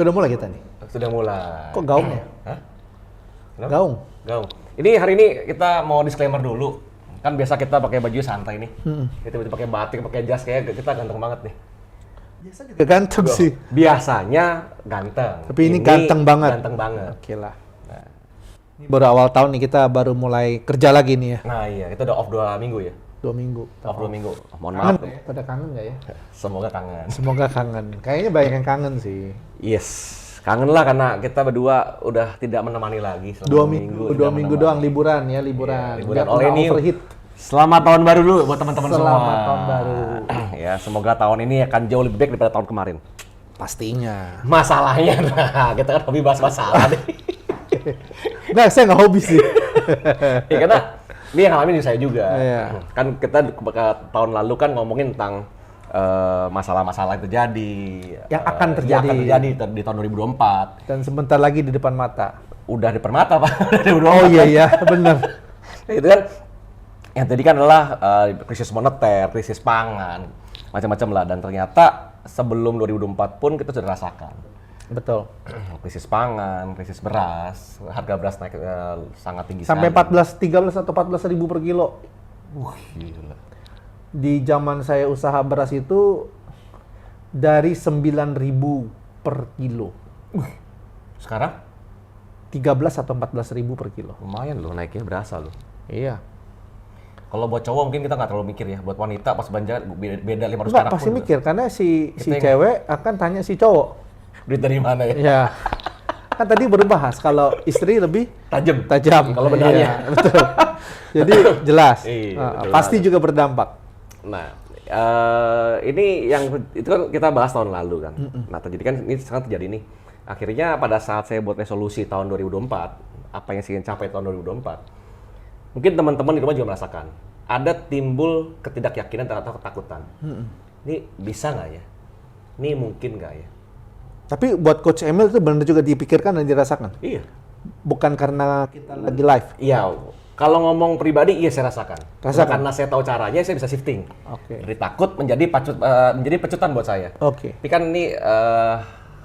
Sudah mulai kita nih. Sudah mulai. Kok gaung ya? Hah? Kenapa? Gaung. Gaung. Ini hari ini kita mau disclaimer dulu. Kan biasa kita pakai baju santai nih. Kita tiba-tiba pakai batik, pakai jas, kayak kita ganteng banget nih. Biasa juga ganteng sih. Biasanya ganteng. Tapi ini ganteng banget. Ganteng banget. Oke lah. Nah. Ini baru awal tahun nih, kita baru mulai kerja lagi nih ya. Nah iya, kita udah off 2 minggu ya. 2 minggu. Off 2 minggu. Mohon Kangen maaf. ya? Pada kangen nggak ya? Semoga kangen. Semoga kangen. Kayaknya banyak yang kangen sih. Yes. Kangen lah karena kita berdua udah tidak menemani lagi selama 2 minggu. 2 minggu doang liburan ya, liburan. Iya, liburan. Biar Oleh nggak ini overheat. Selamat tahun baru dulu buat teman-teman semua. Selamat tahun baru. Ya, semoga tahun ini akan jauh lebih baik daripada tahun kemarin. Pastinya. Masalahnya, nah, kita kan hobi bahas masalah nih. Nggak, saya nggak hobi sih. Ya, karena ini yang ngalamin saya juga. Iya. Kan kita tahun lalu kan ngomongin tentang masalah-masalah yang terjadi. Yang akan terjadi. Yang akan terjadi di tahun 2024. Dan sebentar lagi di depan mata. Udah di permata, Pak. 2024. Oh iya, benar. Itu kan yang tadi kan adalah krisis moneter, krisis pangan, macam-macam lah. Dan ternyata sebelum 2024 pun kita sudah rasakan. Betul. Krisis pangan, krisis beras, harga beras naik sangat tinggi Sampai sekali. 13 atau 14 ribu per kilo. Gila. Di zaman saya usaha beras itu dari 9 ribu per kilo. Sekarang 13 atau 14 ribu per kilo. lumayan loh naiknya, berasa loh. Iya. Kalau buat cowok mungkin kita nggak terlalu mikir ya. Buat wanita pas belanja beda 500 Enggak, perak pasti pun. mikir. Karena si Kita cewek akan tanya si cowok. Duit dari mana ya? Iya. Kan tadi baru bahas kalau istri lebih Tajam. tajam. Kalau bedanya. Iya, betul. Jadi jelas. Iya, jelas. Pasti juga berdampak. Nah, ini yang itu kan kita bahas tahun lalu kan. Nah, terjadi kan ini sekarang terjadi nih. Akhirnya pada saat saya buat resolusi tahun 2024, apa yang saya ingin capai tahun 2024, mungkin teman-teman di rumah juga merasakan ada timbul ketidakyakinan atau ketakutan. Ini bisa nggak ya? Ini mungkin nggak ya? Tapi buat Coach Emil itu benar juga dipikirkan dan dirasakan. Iya. Bukan karena kita lagi live. Iya. Kalau ngomong pribadi, iya saya rasakan. Rasakan. Karena saya tahu caranya, saya bisa shifting. Oke. Dari takut menjadi menjadi pecutan buat saya. Oke. Tapi kan ini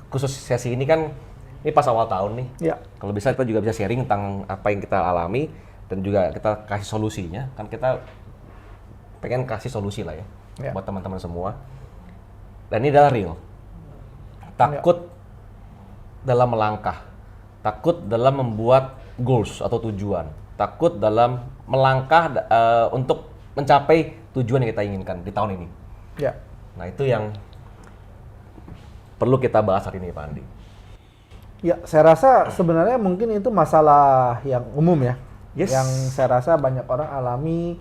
khusus sesi ini kan ini pas awal tahun nih. Ya. Kalau bisa kita juga bisa sharing tentang apa yang kita alami dan juga kita kasih solusinya. Kan kita pengen kasih solusi lah ya, buat teman-teman semua. Dan ini adalah real. Takut dalam melangkah, takut dalam membuat goals atau tujuan, takut dalam melangkah untuk mencapai tujuan yang kita inginkan di tahun ini. Ya. Nah itu yang perlu kita bahas hari ini, Pak Andi. Ya, saya rasa sebenarnya mungkin itu masalah yang umum ya. Yes. Yang saya rasa banyak orang alami,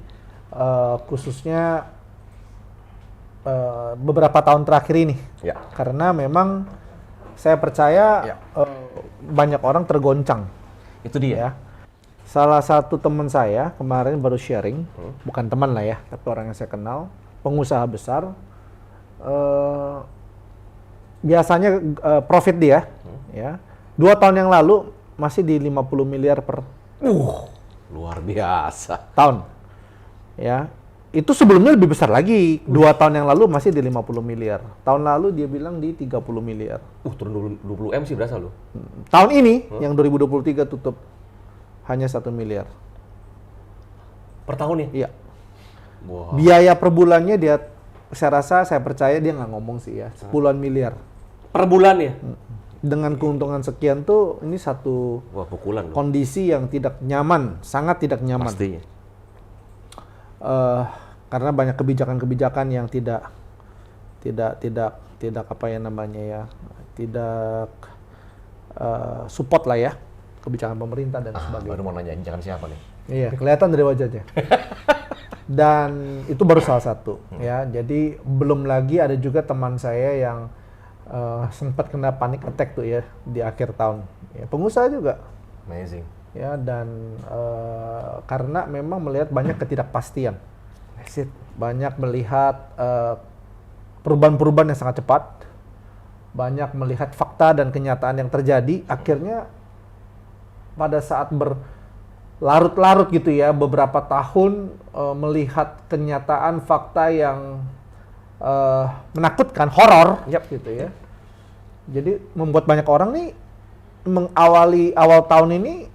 khususnya beberapa tahun terakhir ini. Ya. Karena memang saya percaya banyak orang tergoncang. Itu dia. Ya. Salah satu teman saya kemarin baru sharing, bukan teman lah ya, tapi orang yang saya kenal, pengusaha besar. Biasanya profit dia, ya, 2 tahun yang lalu masih di 50 miliar per Luar biasa. tahun. Ya, itu sebelumnya lebih besar lagi. 2 tahun yang lalu masih di 50 miliar. Tahun lalu dia bilang di 30 miliar. Turun 20 M sih berasa loh. Tahun ini yang 2023 tutup hanya 1 miliar. Per tahun ya? Iya. Wow. Biaya per bulannya dia, saya percaya dia nggak ngomong sih ya, puluhan miliar. Per bulan ya? Dengan keuntungan sekian tuh, ini satu Wah, pukulan loh. kondisi yang tidak nyaman, sangat tidak nyaman. Pastinya. Karena banyak kebijakan-kebijakan yang tidak apa ya namanya ya, tidak support lah ya, kebijakan pemerintah dan sebagainya. Baru mau nanya jangan siapa nih? Iya, kelihatan dari wajahnya. Dan itu baru salah satu ya. Jadi belum lagi ada juga teman saya yang sempat kena panic attack tuh ya di akhir tahun. Ya, pengusaha juga. Amazing. Ya, dan karena memang melihat banyak ketidakpastian. Banyak melihat perubahan-perubahan yang sangat cepat. Banyak melihat fakta dan kenyataan yang terjadi. Akhirnya pada saat berlarut-larut gitu ya, beberapa tahun melihat kenyataan fakta yang menakutkan, horor, gitu ya. Jadi membuat banyak orang nih mengawali awal tahun ini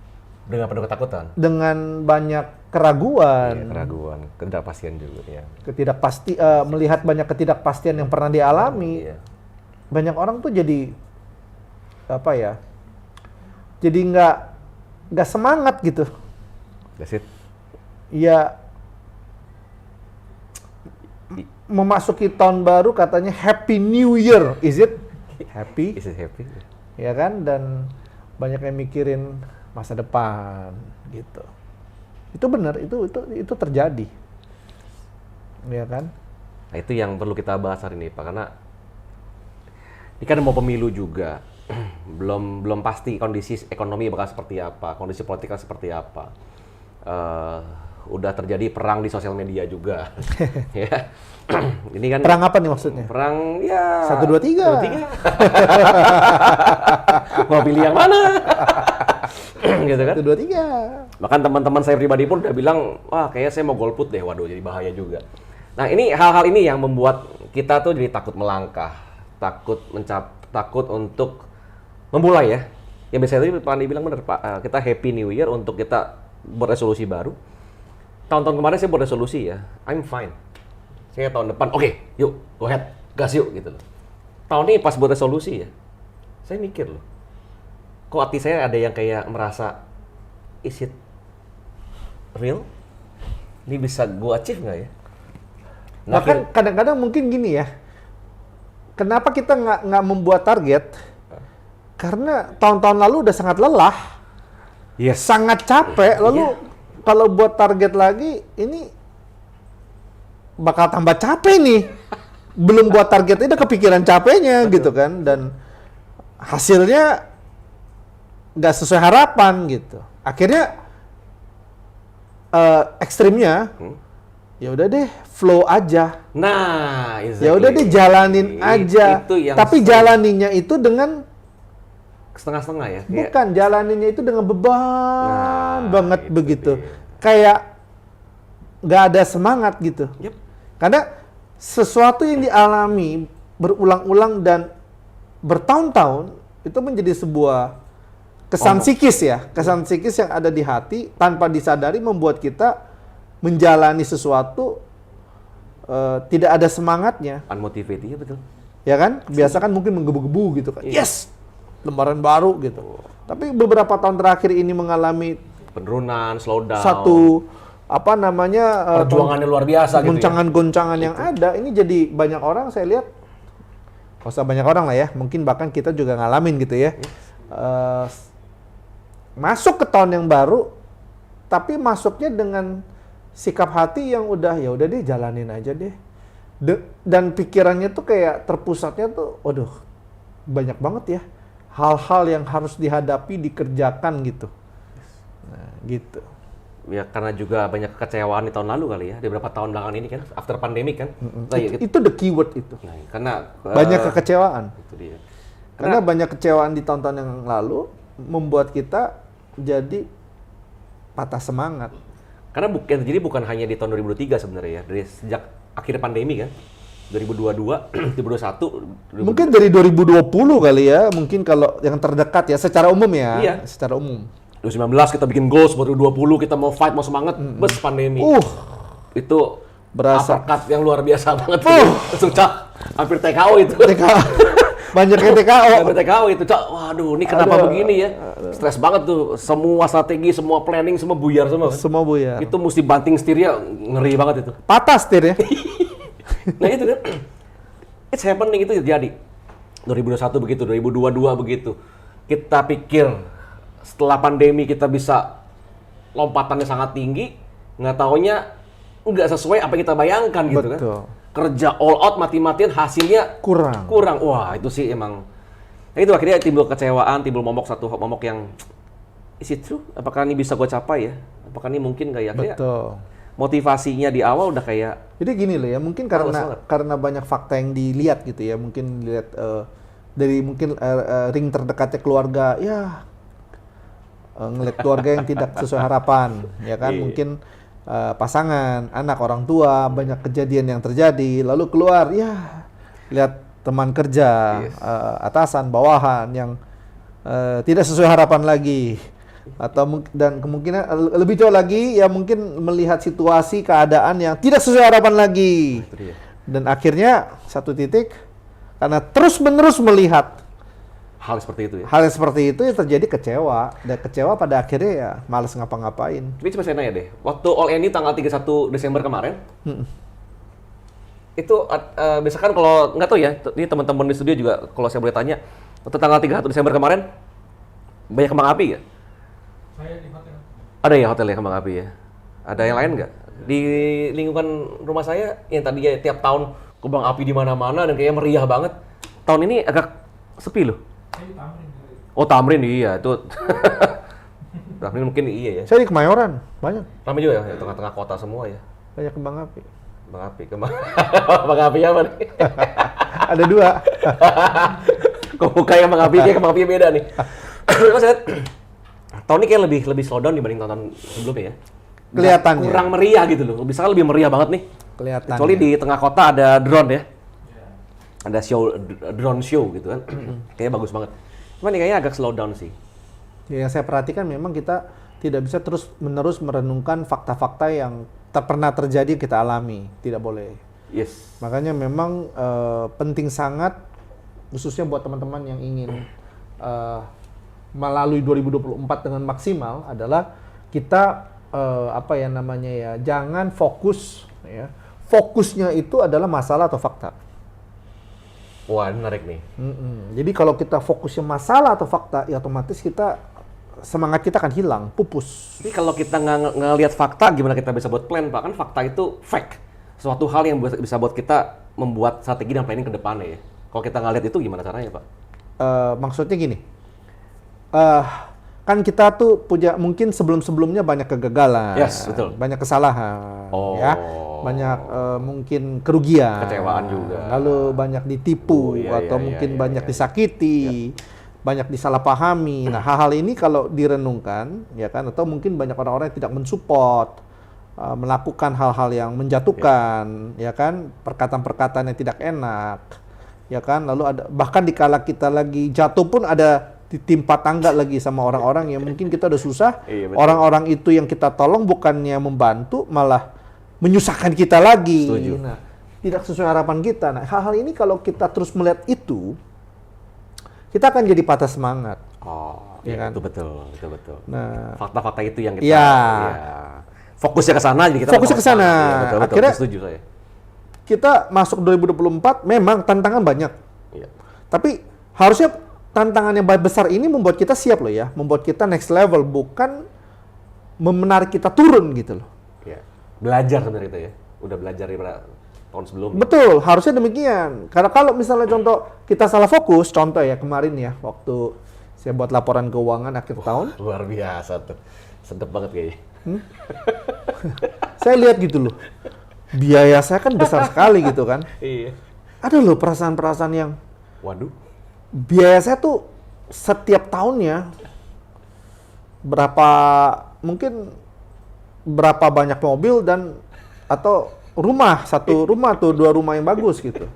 dengan penuh ketakutan, dengan banyak keraguan, keraguan, ketidakpastian juga ya. Melihat banyak ketidakpastian yang pernah dialami. Iya. Banyak orang tuh jadi apa ya? Jadi nggak semangat gitu. That's it. Ya, memasuki tahun baru katanya Happy New Year, is it happy? Is it happy? Ya kan, dan banyak yang mikirin masa depan gitu. Itu benar, itu terjadi, ya kan? Nah, itu yang perlu kita bahas hari ini Pak, karena ini kan mau pemilu juga, belum pasti kondisi ekonomi bakal seperti apa, kondisi politik seperti apa. Udah terjadi perang di sosial media juga. Ya. Ini kan perang apa nih maksudnya? Perang ya 1, 2, 3. Mau pilih yang mana? Gitu kan? 1, 2, 3. Bahkan teman-teman saya pribadi pun udah bilang, wah kayaknya saya mau golput deh, waduh jadi bahaya juga. Nah ini hal-hal ini yang membuat kita tuh jadi takut melangkah, takut untuk memulai ya. Yang biasanya tadi Pak Andi bilang benar Pak, kita Happy New Year untuk kita buat resolusi baru. Tahun-tahun kemarin saya buat resolusi ya, I'm fine. Saya tahun depan, oke, yuk, go ahead, gas yuk gitu loh. Tahun ini pas buat resolusi ya, saya mikir loh, kok hati saya ada yang kayak merasa, is it real? Ini bisa gue achieve nggak ya? Bahkan kadang-kadang mungkin gini ya, kenapa kita nggak membuat target? Karena tahun-tahun lalu udah sangat lelah, sangat capek, lalu kalau buat target lagi, ini bakal tambah capek nih. Belum buat target, udah kepikiran capeknya gitu kan, dan hasilnya nggak sesuai harapan gitu. Akhirnya ekstrimnya, ya udah deh flow aja. Nah, exactly. Ya udah deh jalanin aja. Tapi jalaninnya itu dengan setengah-setengah ya? Bukan, jalaninnya itu dengan beban banget begitu. Kayak nggak ada semangat gitu. Karena sesuatu yang dialami berulang-ulang dan bertahun-tahun itu menjadi sebuah kesan psikis ya. Kesan psikis yang ada di hati tanpa disadari membuat kita menjalani sesuatu tidak ada semangatnya. Unmotivated, ya betul. Ya kan? Biasa kan mungkin menggebu-gebu gitu kan. Yes! Lembaran baru gitu. Tapi beberapa tahun terakhir ini mengalami penurunan, slowdown. Satu perjuangannya luar biasa gitu. Goncangan-goncangan yang ada ini jadi banyak orang saya lihat. Nggak usah banyak orang lah ya. Mungkin bahkan kita juga ngalamin gitu ya. Masuk ke tahun yang baru tapi masuknya dengan sikap hati yang udah deh jalanin aja deh. Dan pikirannya tuh kayak terpusatnya tuh waduh banyak banget ya hal-hal yang harus dihadapi, dikerjakan gitu. Nah, gitu. Ya karena juga banyak kekecewaan di tahun lalu kali ya, di beberapa tahun belakangan ini kan, after pandemic kan. Itu the keyword itu. Nah, karena banyak kekecewaan. Itu dia. Karena banyak kecewaan di tahun-tahun yang lalu membuat kita jadi patah semangat. Karena bukan hanya di tahun 2023 sebenarnya ya, dari sejak akhir pandemi kan. 2022, 2021, mungkin dari 2020 kali ya, mungkin kalau yang terdekat ya, secara umum ya, secara umum. 2019 kita bikin goals, baru 2020 kita mau fight, mau semangat, bes pandemi. Itu berasa uppercut yang luar biasa banget. Langsung hampir TKO itu. Banyaknya TKO. TKO itu, waduh ini kenapa begini ya? Stres banget tuh, semua strategi, semua planning, semua buyar semua. Semua buyar. Itu mesti banting setirnya, ngeri banget itu. Patah setir ya. Nah itu kan, it's happening, itu terjadi. 2021 begitu, 2022 begitu. Kita pikir setelah pandemi kita bisa lompatannya sangat tinggi, nggak taunya nggak sesuai apa yang kita bayangkan gitu. Betul. Kan. Kerja all out mati-matian hasilnya kurang. Wah itu sih emang. Nah itu akhirnya timbul kecewaan, timbul momok yang is it true? Apakah ini bisa gue capai ya? Apakah ini mungkin nggak ya? Betul. Motivasinya di awal udah kayak. Jadi gini loh ya, mungkin karena banyak fakta yang dilihat gitu ya, mungkin dilihat dari mungkin ring terdekatnya keluarga, ya ngelihat keluarga yang tidak sesuai harapan, ya kan? Mungkin pasangan, anak, orang tua, banyak kejadian yang terjadi, lalu keluar, ya lihat teman kerja, atasan, bawahan yang tidak sesuai harapan lagi, atau dan kemungkinan lebih jauh lagi ya mungkin melihat situasi keadaan yang tidak sesuai harapan lagi. Dan akhirnya satu titik karena terus-menerus melihat hal seperti itu ya. Hal yang seperti itu ya terjadi kecewa, dan kecewa pada akhirnya ya malas ngapa-ngapain. Tapi coba saya nanya deh, waktu All NI tanggal 31 Desember kemarin, itu misalkan kalau nggak tahu ya, ini teman-teman di studio juga kalau saya boleh tanya, waktu tanggal 31 Desember kemarin banyak kembang api nggak? Saya di hotel. Ada ya hotel ya kembang api ya? Ada yang lain nggak? Di lingkungan rumah saya yang tadinya tiap tahun kembang api di mana-mana dan kayaknya meriah banget, tahun ini agak sepi loh. Saya di Tamrin. Oh Tamrin iya itu. Tamrin mungkin iya ya. Saya di Kemayoran, banyak. Ramai juga ya, tengah-tengah kota semua ya. Banyak kembang api. Kembang api, kembang api apa nih? Ada 2. Kok kayak kembang api, kayak kembang api beda nih. Mas lihat, tahun ini kayak lebih slow down dibanding tahun sebelumnya ya. Kelihatannya. Kurang meriah gitu loh. Misalkan lebih meriah banget nih. Kelihatan. Kecuali di tengah kota ada drone ya. Ada drone show gitu kan. Kayaknya bagus banget. Cuman ini kayaknya agak slow down sih. Ya, saya perhatikan memang kita tidak bisa terus-menerus merenungkan fakta-fakta yang pernah terjadi kita alami. Tidak boleh. Yes. Makanya memang penting sangat, khususnya buat teman-teman yang ingin melalui 2024 dengan maksimal adalah kita jangan fokus ya. Fokusnya itu adalah masalah atau fakta. Wah, menarik nih. Jadi kalau kita fokusnya masalah atau fakta, ya otomatis semangat kita akan hilang, pupus. Tapi kalau kita nggak ngelihat fakta, gimana kita bisa buat plan, Pak? Kan fakta itu fact. Suatu hal yang bisa buat kita membuat strategi dan planning ke depannya ya. Kalau kita nggak lihat itu gimana caranya, Pak? Maksudnya gini, kan kita tuh punya mungkin sebelum-sebelumnya banyak kegagalan, Yes, betul. banyak kesalahan, Oh. ya, banyak mungkin kerugian, Kecewaan juga. lalu banyak ditipu atau mungkin banyak disakiti, banyak disalahpahami. Nah, hal-hal ini kalau direnungkan, ya kan, atau mungkin banyak orang-orang yang tidak mensupport, melakukan hal-hal yang menjatuhkan, ya kan, perkataan-perkataan yang tidak enak, ya kan, lalu ada bahkan dikala kita lagi jatuh pun ada ditimpa tangga lagi sama orang-orang yang mungkin kita udah susah. Orang-orang itu yang kita tolong bukannya membantu, malah menyusahkan kita lagi. Setuju. Nah, tidak sesuai harapan kita. Nah, hal-hal ini kalau kita terus melihat itu, kita akan jadi patah semangat. Oh, ya kan? Itu betul. Nah, Fakta-fakta itu yang kita fokusnya ke sana, jadi kita fokusnya ke sana. Ya, betul, Akhirnya setuju saya. Kita masuk 2024 memang tantangan banyak. Iya. Tapi harusnya tantangan yang besar ini membuat kita siap loh ya, membuat kita next level, bukan menarik kita turun gitu loh. Iya. Belajar sebenarnya kita ya. Udah belajar daripada tahun sebelumnya. Betul, harusnya demikian. Karena kalau misalnya contoh kita salah fokus, contoh ya kemarin ya waktu saya buat laporan keuangan akhir tahun. Luar biasa tuh. Sedep banget kayaknya. Saya lihat gitu loh. Biaya saya kan besar sekali gitu kan. Iya. Ada loh perasaan-perasaan yang Waduh. biaya saya tuh setiap tahunnya berapa banyak mobil dan atau satu rumah tuh 2 rumah yang bagus gitu.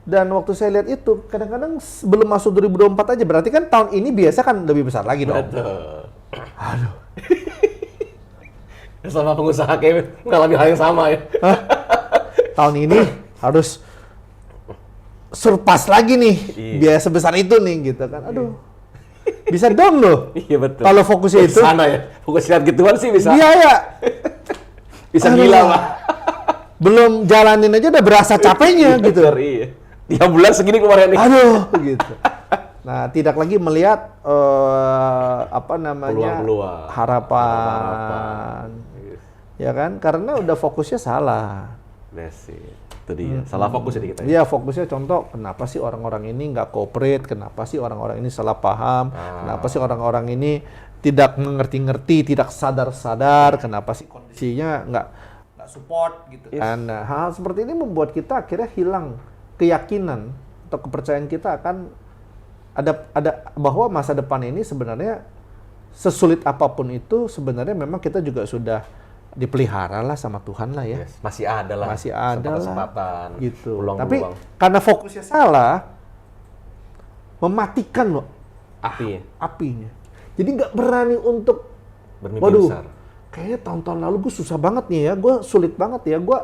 Dan waktu saya lihat itu kadang-kadang belum masuk 2024 aja, berarti kan tahun ini biasa kan lebih besar lagi dong. Betul. Aduh. Sama pengusaha kayak mengalami hal yang sama ya. Tahun ini harus surpass lagi nih, biaya sebesar itu nih gitu kan. Aduh. Bisa down loh. Iya betul. Kalau fokusnya itu sana ya. Fokus lihat gituan sih bisa. biaya. Bisa Aduh. gila, Pak. Belum jalanin aja udah berasa capeknya gitu. Iya. 3 bulan segini keluarnya nih. Aduh, gitu. Nah, tidak lagi melihat Peluang-peluang. harapan. Ya kan? Karena udah fokusnya salah. Itu dia. Salah fokus jadi kita. Iya, fokusnya contoh, kenapa sih orang-orang ini nggak cooperate? Kenapa sih orang-orang ini salah paham? Kenapa sih orang-orang ini tidak mengerti-ngerti, tidak sadar-sadar? Kenapa sih kondisinya nggak support gitu kan? Nah, hal seperti ini membuat kita akhirnya hilang keyakinan atau kepercayaan kita akan ada bahwa masa depan ini sebenarnya sesulit apapun itu sebenarnya memang kita juga sudah dipelihara lah sama Tuhan lah ya. Yes, masih ada lah. Masih ada lah. Kesempatan. Gitu. Peluang-peluang. Tapi karena fokusnya salah, mematikan loh apinya. Jadi nggak berani untuk bermimpi besar. Kayaknya tahun-tahun lalu gue susah banget nih ya, gue sulit banget ya, gue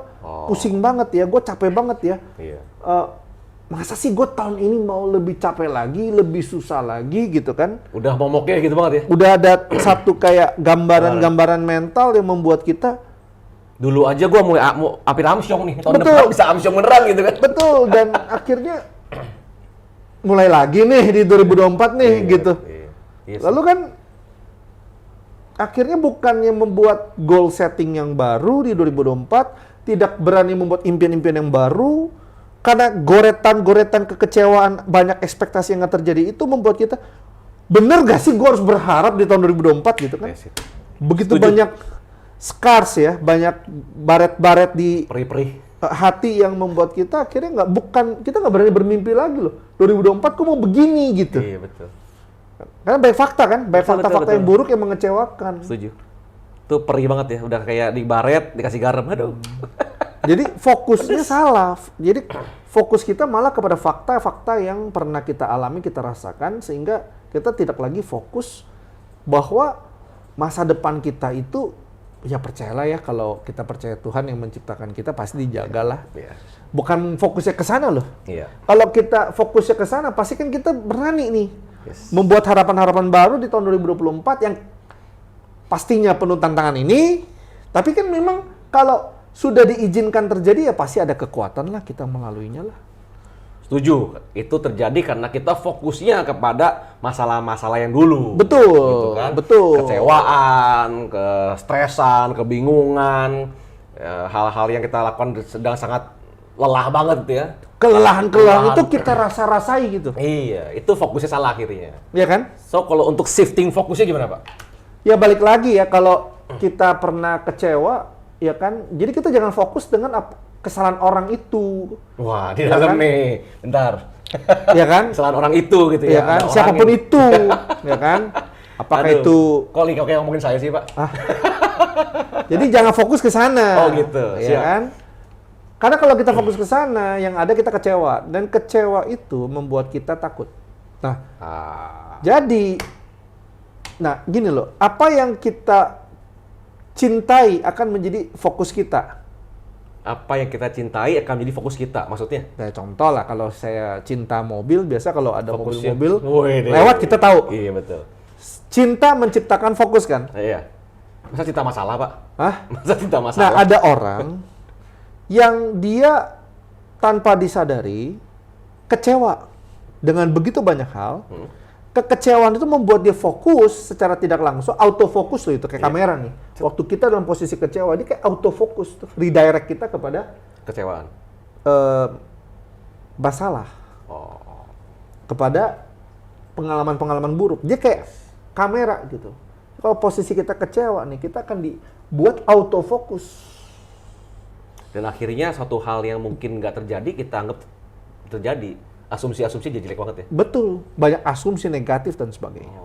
pusing banget ya, gue capek banget ya. Iya. Masa sih gue tahun ini mau lebih capek lagi, lebih susah lagi gitu kan? Udah momoknya gitu banget ya? Udah ada satu kayak gambaran mental yang membuat kita dulu aja gue mau Apir Amsyong nih, tahun betul, depan bisa Amsyong beneran gitu kan? Betul, dan akhirnya mulai lagi nih di 2024 nih gitu. Iya, lalu kan akhirnya bukannya membuat goal setting yang baru di 2024, tidak berani membuat impian-impian yang baru, karena goretan-goretan kekecewaan, banyak ekspektasi yang nggak terjadi, itu membuat kita, bener gak sih gue harus berharap di tahun 2024 gitu kan? Begitu setuju. Banyak scars ya, banyak baret-baret di perih-perih hati yang membuat kita akhirnya kita nggak berani bermimpi lagi loh. 2024 gue mau begini gitu. Iya betul. Karena banyak fakta kan, banyak fakta-fakta yang buruk yang mengecewakan. Setuju. Itu perih banget ya, udah kayak di baret dikasih garam, aduh. Jadi fokusnya salah. Jadi fokus kita malah kepada fakta-fakta yang pernah kita alami, kita rasakan, sehingga kita tidak lagi fokus bahwa masa depan kita itu, ya percayalah ya, kalau kita percaya Tuhan yang menciptakan kita pasti dijagalah. Yeah. Bukan fokusnya ke sana loh. Yeah. Kalau kita fokusnya ke sana, pasti kan kita berani nih. Yes. Membuat harapan-harapan baru di tahun 2024 yang pastinya penuh tantangan ini, tapi kan memang kalau sudah diizinkan terjadi ya pasti ada kekuatan lah kita melaluinya lah. Setuju, itu terjadi karena kita fokusnya kepada masalah-masalah yang dulu. Betul, gitu kan? Betul. Kecewaan, kestresan, kebingungan, hal-hal yang kita lakukan sedang sangat lelah banget gitu ya. Kelelahan itu kita rasa-rasai gitu. Iya, itu fokusnya salah akhirnya. Iya kan? So, kalau untuk shifting fokusnya gimana, Pak? Ya balik lagi ya, kalau kita pernah kecewa, ya kan? Jadi kita jangan fokus dengan kesalahan orang itu. Wah, di dalam nih. Bentar. Ya kan? Kesalahan orang itu gitu ya. Ya kan? Siapapun itu. Ya kan? Apakah itu... Kok kayak ngomongin saya sih, Pak? Jadi jangan fokus ke sana. Oh gitu. Ya siap. Kan? Karena kalau kita fokus ke sana, yang ada kita kecewa. Dan kecewa itu membuat kita takut. Nah, jadi, gini loh, apa yang kita cintai akan menjadi fokus kita. Apa yang kita cintai akan menjadi fokus kita, maksudnya? Nah, contoh lah, kalau saya cinta mobil, biasa kalau ada mobil-mobil lewat kita tahu. Iya, betul. Cinta menciptakan fokus kan? Iya. Masa cinta masalah, Pak? Hah? Masa cinta masalah? Nah, ada orang yang dia tanpa disadari kecewa dengan begitu banyak hal. Kekecewaan itu membuat dia fokus secara tidak langsung, autofokus loh itu, kayak kamera nih. Waktu kita dalam posisi kecewa, dia kayak autofokus, redirect kita kepada kecewaan. Masalah. Kepada pengalaman-pengalaman buruk. Dia kayak kamera gitu. Kalau posisi kita kecewa nih, kita akan dibuat autofokus. Dan akhirnya suatu hal yang mungkin nggak terjadi, kita anggap terjadi. Asumsi-asumsi jadi jelek banget ya? Betul. Banyak asumsi negatif dan sebagainya.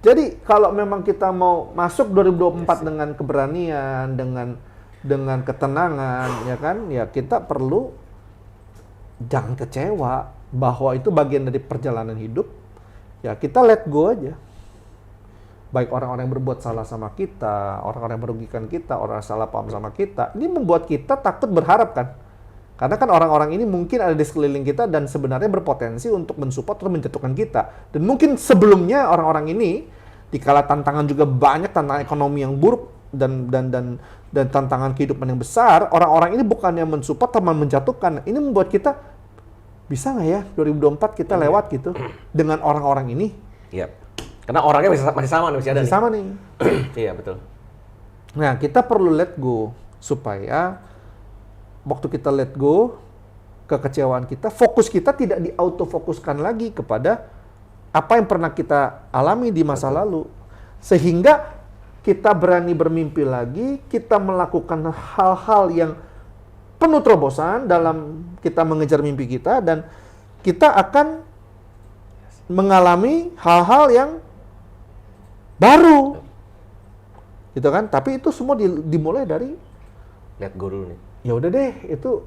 Jadi kalau memang kita mau masuk 2024 dengan keberanian, dengan ketenangan, ya kan? Ya kita perlu jangan kecewa bahwa itu bagian dari perjalanan hidup. Ya kita let go aja. Baik orang-orang yang berbuat salah sama kita, orang-orang yang merugikan kita, orang yang salah paham sama kita, ini membuat kita takut berharap kan? Karena kan orang-orang ini mungkin ada di sekeliling kita dan sebenarnya berpotensi untuk mensupport atau menjatuhkan kita. Dan mungkin sebelumnya orang-orang ini, dikala tantangan juga banyak, tantangan ekonomi yang buruk dan tantangan kehidupan yang besar, orang-orang ini bukannya mensupport atau menjatuhkan. Ini membuat kita, bisa nggak ya 2024 kita lewat gitu dengan orang-orang ini? Iya. Karena orangnya masih sama nih, masih ada nih. Sama nih. Iya, betul. Nah, kita perlu let go supaya waktu kita let go kekecewaan kita, fokus kita tidak diautofokuskan lagi kepada apa yang pernah kita alami di masa lalu. Sehingga kita berani bermimpi lagi, kita melakukan hal-hal yang penuh terobosan dalam kita mengejar mimpi kita, dan kita akan mengalami hal-hal yang baru. gitu kan? Tapi itu semua dimulai dari Let go dulu nih. ya udah deh, itu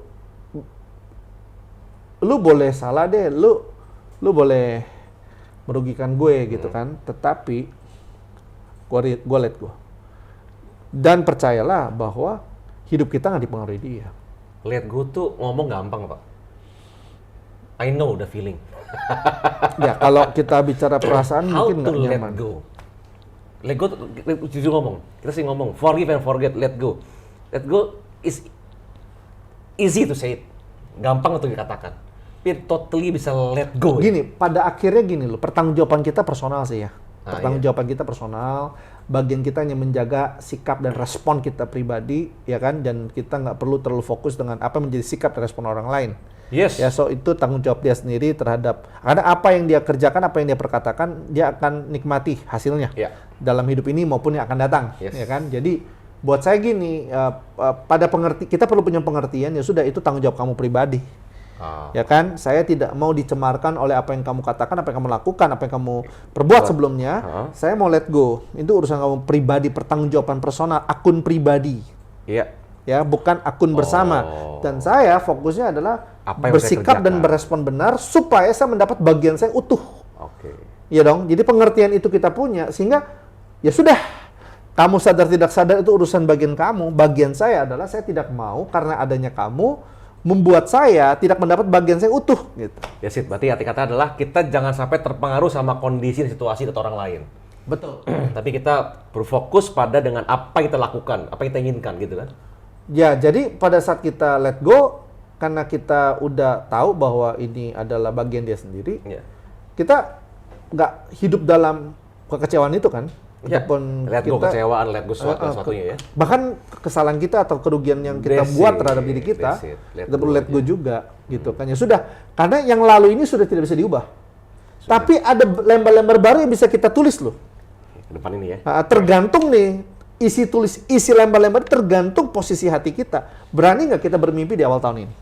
lu boleh salah deh, lu boleh merugikan gue gitu kan, tetapi gue let go. Dan percayalah bahwa hidup kita nggak dipengaruhi dia. Let go tuh ngomong gampang, Pak. I know the feeling. Ya kalau kita bicara perasaan How mungkin to nggak let nyaman. go? Let go, jujur ngomong. Kita sih ngomong, forgive and forget, let go. Let go is easy to say it. Gampang untuk dikatakan. Tapi totally bisa let go. Gini, pada akhirnya gini loh, pertanggungjawaban kita personal sih ya. Ah, Pertanggungjawaban kita personal, bagian kita hanya menjaga sikap dan respon kita pribadi, ya kan? Dan kita nggak perlu terlalu fokus dengan apa yang menjadi sikap dan respon orang lain. Yes. Ya, so itu tanggung jawab dia sendiri terhadap, karena apa yang dia kerjakan, apa yang dia perkatakan, dia akan nikmati hasilnya Ya. dalam hidup ini maupun yang akan datang, Yes. ya kan? Jadi buat saya gini, pada kita perlu punya pengertian, ya sudah itu tanggung jawab kamu pribadi. Ya kan, saya tidak mau dicemarkan oleh apa yang kamu katakan, apa yang kamu lakukan, apa yang kamu perbuat sebelumnya. Saya mau let go. Itu urusan kamu pribadi, pertanggungjawaban personal, akun pribadi. Iya. Ya, bukan akun bersama. Dan saya fokusnya adalah Apa yang saya bersikap dan kerjakan. berespon benar supaya saya mendapat bagian saya utuh. Oke. Ya dong. Jadi pengertian itu kita punya sehingga ya sudah. Kamu sadar tidak sadar itu urusan bagian kamu. Bagian saya adalah saya tidak mau karena adanya kamu membuat saya tidak mendapat bagian saya utuh gitu. Ya sih, berarti arti kata adalah kita jangan sampai terpengaruh sama kondisi dan situasi atau orang lain. Betul. Tapi kita berfokus pada dengan apa yang kita lakukan, apa yang kita inginkan gitu kan. Ya, jadi pada saat kita let go karena kita udah tahu bahwa ini adalah bagian dia sendiri, Iya. kita nggak hidup dalam kekecewaan itu kan. Ya, Ataupun let go kita kecewaan, let go sesuatunya ya. bahkan kesalahan kita atau kerugian yang kita That's buat it, terhadap diri kita, that's it. Let kita go perlu let go aja. juga gitu kan. Ya sudah, karena yang lalu ini sudah tidak bisa diubah. Tapi ada lembar-lembar baru yang bisa kita tulis loh. Ke depan ini ya. Tergantung nih isi lembar-lembar tergantung posisi hati kita. Berani nggak kita bermimpi di awal tahun ini?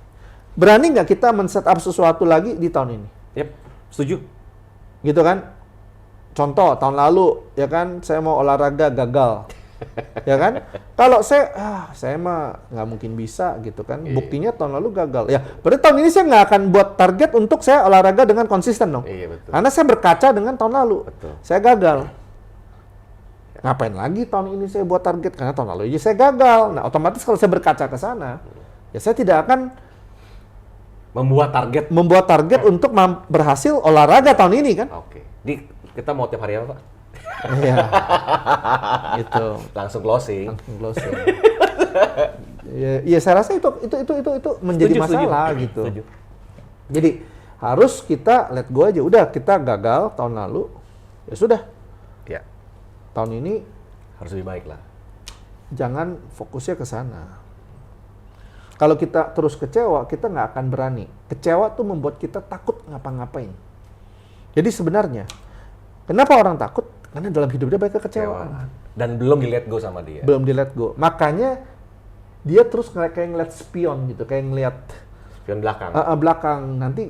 Berani nggak kita men-setup sesuatu lagi di tahun ini? Yep, setuju. Gitu kan? Contoh tahun lalu ya kan saya mau olahraga gagal. Ya kan? Kalau saya mah nggak mungkin bisa gitu kan. Buktinya tahun lalu gagal. Ya, berarti tahun ini saya nggak akan buat target untuk saya olahraga dengan konsisten dong. Iya, betul. Karena saya berkaca dengan tahun lalu. Betul. Saya gagal. Ngapain lagi tahun ini saya buat target? Karena tahun lalu aja saya gagal. Nah, otomatis kalau saya berkaca ke sana, ya saya tidak akan membuat target untuk berhasil olahraga tahun ini kan. Oke. Kita mau tiap hari apa, Pak? Iya. Itu Langsung closing. closing. Ya, saya rasa itu menjadi Setuju, masalah setuju. gitu. Setuju. Jadi harus kita let go aja. Udah kita gagal tahun lalu, ya sudah. Ya, Tahun ini harus lebih baik lah. jangan fokusnya ke sana. Kalau kita terus kecewa, kita nggak akan berani. Kecewa tuh membuat kita takut ngapa-ngapain. Jadi sebenarnya, kenapa orang takut? Karena dalam hidup dia banyak kekecewaan. Dan belum di let go sama dia. Belum di let go. Makanya dia terus kayak ngeliat spion gitu, kayak ngeliat Spion belakang. belakang. Nanti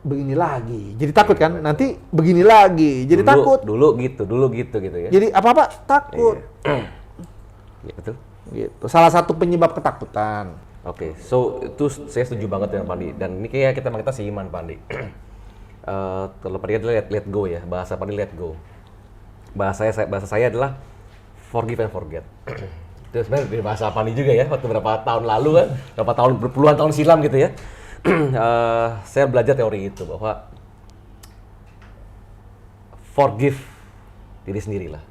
begini lagi. Jadi takut kan? Nanti begini lagi. Jadi takut. Dulu gitu ya. Jadi apa-apa takut. Iya, betul. Gitu. Salah satu penyebab ketakutan. Oke, so itu saya setuju banget dengan Pandi. Dan ini kayak kita seiman, Pandi. Kalau Pandi adalah let go ya, bahasa Pandi let go. Bahasa saya adalah forgive and forget. Itu sebenarnya dari bahasa Pandi juga ya, waktu beberapa tahun lalu kan, berpuluhan tahun silam gitu ya. Saya belajar teori itu bahwa forgive diri sendiri lah.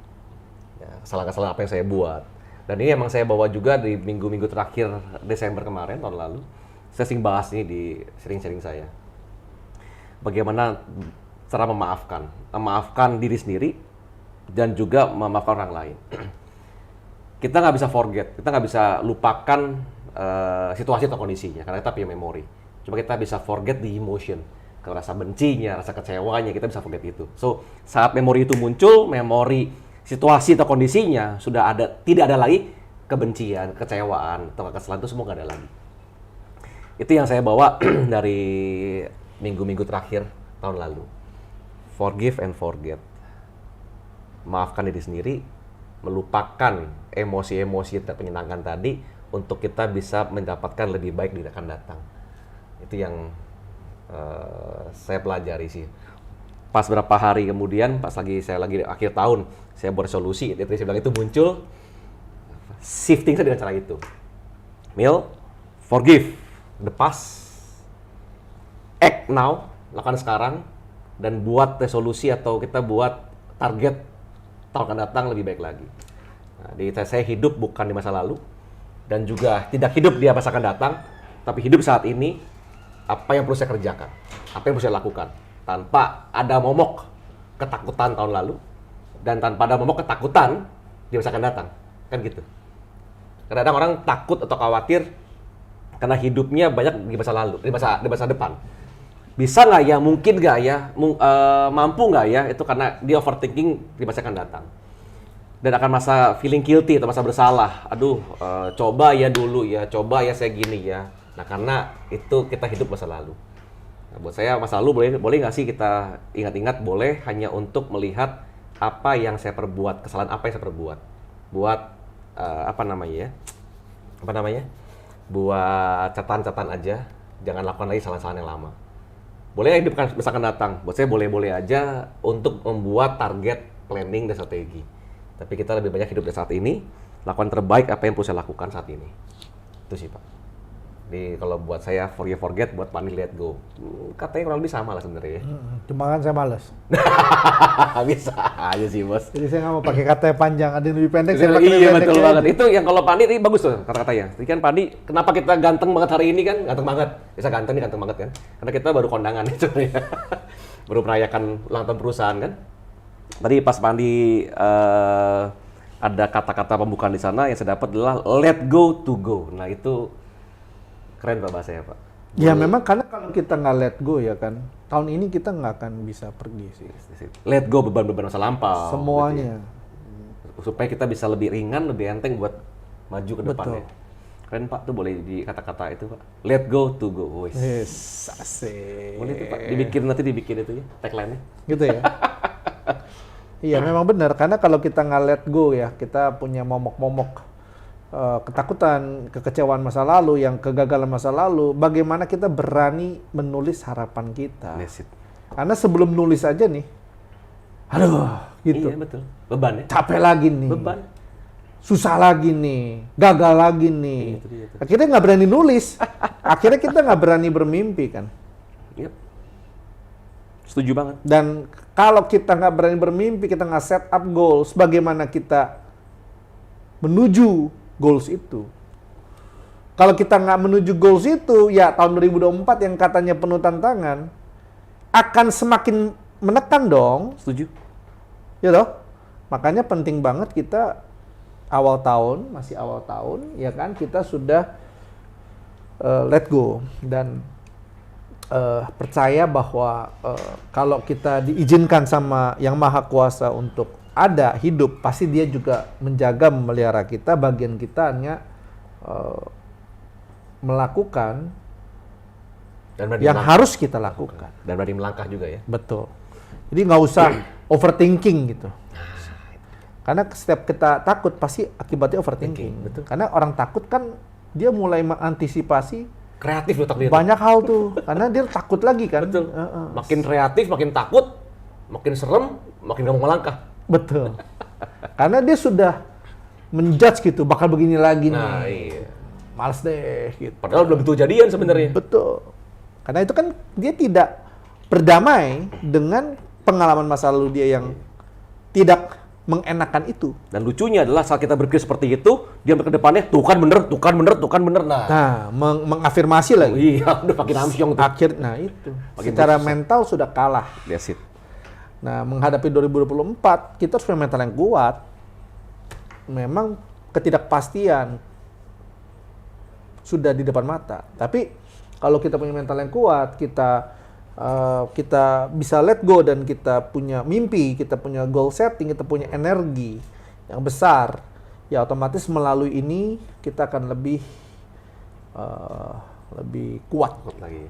Ya, kesalahan-kesalahan apa yang saya buat. Dan ini emang saya bawa juga di minggu-minggu terakhir Desember kemarin, tahun lalu. Saya sering bahas ini di sharing-sharing saya. Bagaimana cara memaafkan. Memaafkan diri sendiri dan juga memaafkan orang lain. Kita nggak bisa forget, kita nggak bisa lupakan situasi atau kondisinya, karena kita punya memori. Cuma kita bisa forget the emotion. Kalau rasa bencinya, rasa kecewanya, kita bisa forget itu. So, saat memori itu muncul, memori situasi atau kondisinya sudah tidak ada lagi kebencian, kecewaan, atau kesalahan itu semua nggak ada lagi. Itu yang saya bawa dari minggu-minggu terakhir tahun lalu. Forgive and forget. Maafkan diri sendiri melupakan emosi-emosi yang tidak menyenangkan tadi untuk kita bisa mendapatkan lebih baik di akan datang. Itu yang saya pelajari sih. Pas berapa hari kemudian, pas saya lagi akhir tahun, saya bersolusi, itu saya bilang itu muncul shifting saya dengan cara itu. Mil, forgive the past, act now, lakukan sekarang, dan buat resolusi atau kita buat target tahun akan datang lebih baik lagi. Nah, saya hidup bukan di masa lalu, dan juga tidak hidup di masa akan datang, tapi hidup saat ini, apa yang perlu saya kerjakan, apa yang perlu saya lakukan, tanpa ada momok ketakutan tahun lalu, dan tanpa ada momok ketakutan di masa akan datang, kan gitu. Kadang-kadang orang takut atau khawatir karena hidupnya banyak di masa lalu, di masa depan. Bisa nggak ya, mungkin nggak ya, mampu nggak ya, itu karena dia overthinking di masa akan datang. Dan akan masa feeling guilty atau masa bersalah. Aduh, coba ya dulu ya, coba ya saya gini ya. Nah, karena itu kita hidup masa lalu. Nah, buat saya masa lalu boleh nggak sih kita ingat-ingat, boleh, hanya untuk melihat apa yang saya perbuat, kesalahan apa yang saya perbuat. Buat buat catatan-catatan aja, jangan lakukan lagi kesalahan yang lama. Boleh hidup masa akan datang, buat saya boleh-boleh aja untuk membuat target, planning, dan strategi. Tapi kita lebih banyak hidup di saat ini, lakukan terbaik apa yang perlu saya lakukan saat ini. Itu sih, Pak. Jadi kalau buat saya forget, buat Pani let go. Katanya kurang lebih sama lah sebenarnya. Cuma kan saya males. Bisa aja sih, Bos. Jadi saya nggak mau pakai kata yang panjang, ada yang lebih pendek, saya pakai Iya, lebih pendek. betul banget. Itu yang kalau Pani ini bagus tuh kata-katanya. Jadi kan Pani, kenapa kita ganteng banget hari ini kan? Ganteng banget. Bisa ganteng nih, ganteng banget kan? Karena kita baru kondangan itu ya. Baru merayakan ulang tahun perusahaan kan? Tadi pas Pani ada kata-kata pembukaan di sana yang saya dapat adalah let go to go. Nah, itu keren Pak bahasanya, Pak. Ya memang karena kalau kita nggak let go ya kan, tahun ini kita nggak akan bisa pergi sih. Let go beban-beban masa lampau. Semuanya. Supaya kita bisa lebih ringan, lebih enteng buat maju ke depannya. Betul. Keren Pak, tuh boleh di kata-kata itu Pak. Let go to go. Yes, asik. Boleh tuh Pak, dibikin itu ya, tagline-nya. Gitu ya. Iya memang benar, karena kalau kita nggak let go ya, kita punya momok-momok ketakutan, kekecewaan masa lalu, yang kegagalan masa lalu, bagaimana kita berani menulis harapan kita. Karena sebelum nulis aja nih, aduh, gitu. Iya betul, beban ya. Capek lagi nih. Beban. Susah lagi nih, gagal lagi nih. Itu. Akhirnya nggak berani nulis. Akhirnya kita nggak berani bermimpi kan. Yep. Setuju banget. Dan kalau kita nggak berani bermimpi, kita nggak set up goals, bagaimana kita menuju goals itu. Kalau kita nggak menuju goals itu, ya tahun 2024 yang katanya penuh tantangan, akan semakin menekan dong. Setuju. Ya toh? Makanya penting banget kita masih awal tahun, ya kan, kita sudah let go. Dan percaya bahwa kalau kita diizinkan sama Yang Maha Kuasa untuk ada hidup, pasti dia juga menjaga, memelihara kita. Bagian kita hanya melakukan dan yang harus kita lakukan. Dan berani melangkah juga ya. Betul. Jadi nggak usah overthinking gitu. Karena setiap kita takut pasti akibatnya overthinking. Betul. Karena orang takut kan dia mulai mengantisipasi Kreatif loh takut dia. banyak hal tuh. Karena dia takut lagi kan. Betul. Makin kreatif, makin takut, makin serem, makin gak mau melangkah. Betul. Karena dia sudah menjudge gitu, bakal begini lagi nih. Nah, iya. Males deh gitu. Padahal belum tentu jadian sebenarnya. Betul. Karena itu kan dia tidak berdamai dengan pengalaman masa lalu dia yang tidak mengenakan itu. Dan lucunya adalah saat kita berpikir seperti itu, dia ke depannya tuh kan bener. Nah, mengafirmasi lagi. Iya, udah makin amsyong tuh. Nah itu. Makin Secara susah. mental sudah kalah. That's it. Nah, menghadapi 2024, kita harus punya mental yang kuat. Memang ketidakpastian sudah di depan mata. Tapi kalau kita punya mental yang kuat, kita bisa let go dan kita punya mimpi, kita punya goal setting, kita punya energi yang besar, ya otomatis melalui ini kita akan lebih kuat lagi.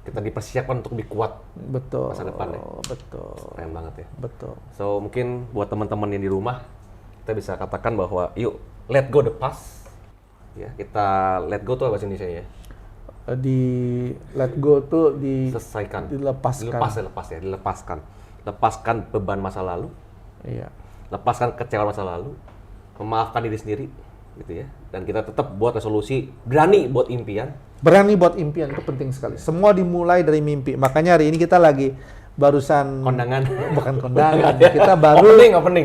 Kita dipersiapkan untuk lebih kuat. Betul. Masa depan ya. Betul. Keren banget ya. Betul. So mungkin buat teman-teman yang di rumah kita bisa katakan bahwa yuk let go the past. Ya, kita let go tuh apa bahasa Indonesia ya? Di let go tuh Selesaikan. dilepaskan. Dilepaskan. Lepaskan beban masa lalu, Iya. lepaskan kecewaan masa lalu, memaafkan diri sendiri, gitu ya. Dan kita tetap buat resolusi, berani buat impian. Berani buat impian itu penting sekali. Semua dimulai dari mimpi. Makanya hari ini kita lagi barusan Kondangan. bukan kondangan. Kita baru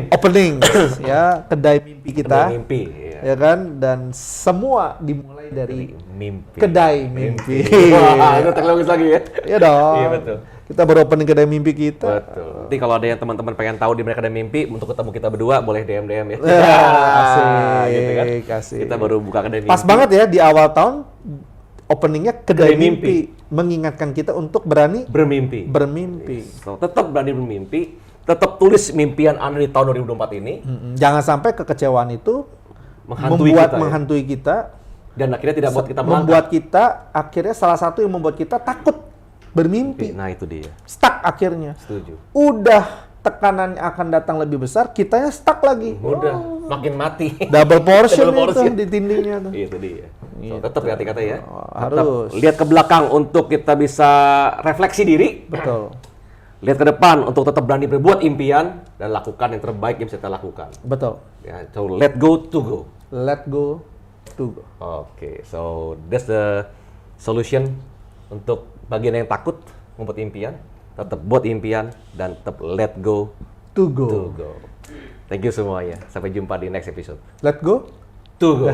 opening ya, kedai mimpi kita. Kedai mimpi, ya. Ya kan? Dan semua dimulai dari Mimpi. kedai mimpi. Wah, itu teknologis lagi ya. Iya dong. Iya, betul. Kita baru opening kedai mimpi kita. Betul. Nanti kalau ada yang teman-teman pengen tahu di mana kedai mimpi untuk ketemu kita berdua, boleh DM ya. Asik, Gitu kan. asik. Kita baru buka kedai mimpi. Pas banget ya di awal tahun openingnya kedai mimpi. Mengingatkan kita untuk berani bermimpi. So, tetap berani bermimpi, tetap tulis mimpian Anda di tahun 2024 ini. Jangan sampai kekecewaan itu menghantui kita, dan akhirnya tidak buat kita membuat kita akhirnya salah satu yang membuat kita takut bermimpi. Nah, itu dia. Stuck akhirnya. Setuju. Udah tekanannya akan datang lebih besar, kitanya stuck lagi. Udah, makin mati. Double portion Double itu portion. di dindingnya tuh. Itu dia. Gitu. Tetap hati-hati ya. Harus. Tetap lihat ke belakang untuk kita bisa refleksi diri. Betul. Lihat ke depan untuk tetap berani berbuat impian dan lakukan yang terbaik yang bisa kita lakukan. Betul. Ya, so let go to go. Let go to go. Oke, so that's the solution untuk bagian yang takut membuat impian. Tetap buat impian dan tetap let go To go. to go. Thank you semuanya. Sampai jumpa di next episode. Let go To go.